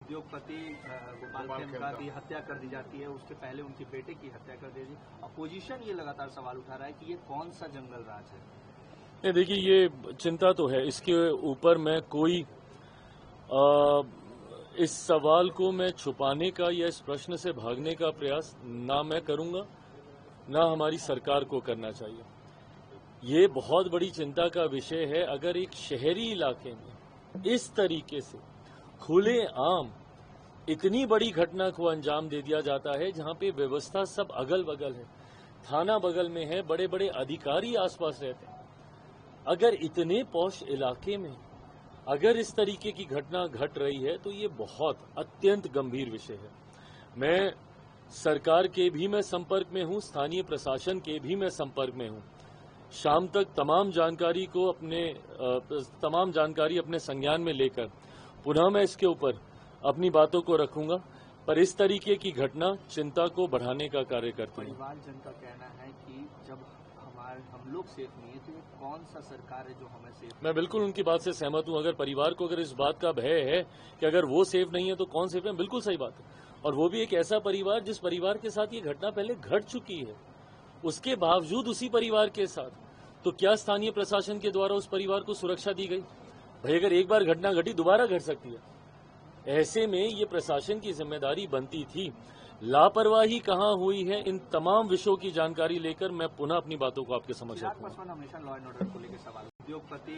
उद्योगपति गोपाल खेमका की हत्या कर दी जाती है, उसके पहले उनके बेटे की हत्या कर दी जाती है। अपोजिशन ये लगातार सवाल उठा रहा है कि ये कौन सा जंगल राज है। नहीं, देखिए, ये चिंता तो है। इसके ऊपर मैं कोई इस सवाल को मैं छुपाने का या इस प्रश्न से भागने का प्रयास ना मैं करूंगा, ना हमारी सरकार को करना चाहिए। ये बहुत बड़ी चिंता का विषय है। अगर एक शहरी इलाके में इस तरीके से खुले आम इतनी बड़ी घटना को अंजाम दे दिया जाता है, जहां पे व्यवस्था सब अगल बगल है, थाना बगल में है, बड़े बड़े अधिकारी आसपास रहते हैं, अगर इतने पौष इलाके में अगर इस तरीके की घटना घट रही है तो ये बहुत अत्यंत गंभीर विषय है। मैं सरकार के भी मैं संपर्क में हूं, स्थानीय प्रशासन के भी मैं संपर्क में हूं। शाम तक तमाम जानकारी अपने संज्ञान में लेकर पुनः मैं इसके ऊपर अपनी बातों को रखूंगा। पर इस तरीके की घटना चिंता को बढ़ाने का कार्य करती है। परिवारजन का कहना है कि जब हम लोग सेफ नहीं है तो ये कौन सा सरकार है जो हमें सेफ। मैं बिल्कुल उनकी बात से सहमत हूं। अगर परिवार को अगर इस बात का भय है कि अगर वो सेफ नहीं है तो कौन सेफ है, बिल्कुल सही बात है। और वो भी एक ऐसा परिवार जिस परिवार के साथ ये घटना पहले घट चुकी है, उसके बावजूद उसी परिवार के साथ तो क्या स्थानीय प्रशासन के द्वारा उस परिवार को सुरक्षा दी गई? भाई, अगर एक बार घटना घटी दोबारा घट सकती है। ऐसे में ये प्रशासन की जिम्मेदारी बनती थी। लापरवाही कहां हुई है, इन तमाम विषयों की जानकारी लेकर मैं पुनः अपनी बातों को आपके समक्ष रखूंगा। हमेशा लॉ एंड ऑर्डर को लेकर सवाल। उद्योगपति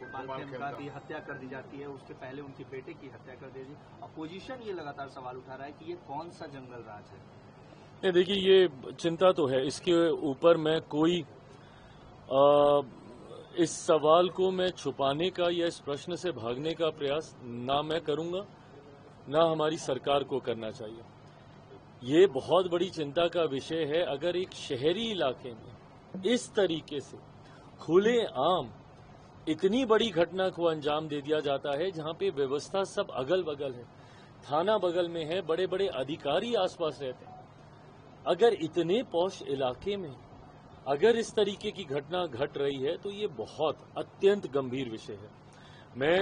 गोपाल खेमका की हत्या कर दी जाती है, उसके पहले उनके बेटे की हत्या कर दी जाती है। अपोजिशन ये लगातार सवाल उठा रहा है कि ये कौन सा जंगल राज है। नहीं, देखिए, ये चिंता तो है। इसके ऊपर मैं कोई इस सवाल को मैं छुपाने का या इस प्रश्न से भागने का प्रयास ना मैं करूंगा, ना हमारी सरकार को करना चाहिए। ये बहुत बड़ी चिंता का विषय है। अगर एक शहरी इलाके में इस तरीके से खुले आम इतनी बड़ी घटना को अंजाम दे दिया जाता है, जहां पे व्यवस्था सब अगल बगल है, थाना बगल में है, बड़े बड़े अधिकारी आसपास रहते हैं, अगर इतने पौष इलाके में अगर इस तरीके की घटना घट रही है तो ये बहुत अत्यंत गंभीर विषय है। मैं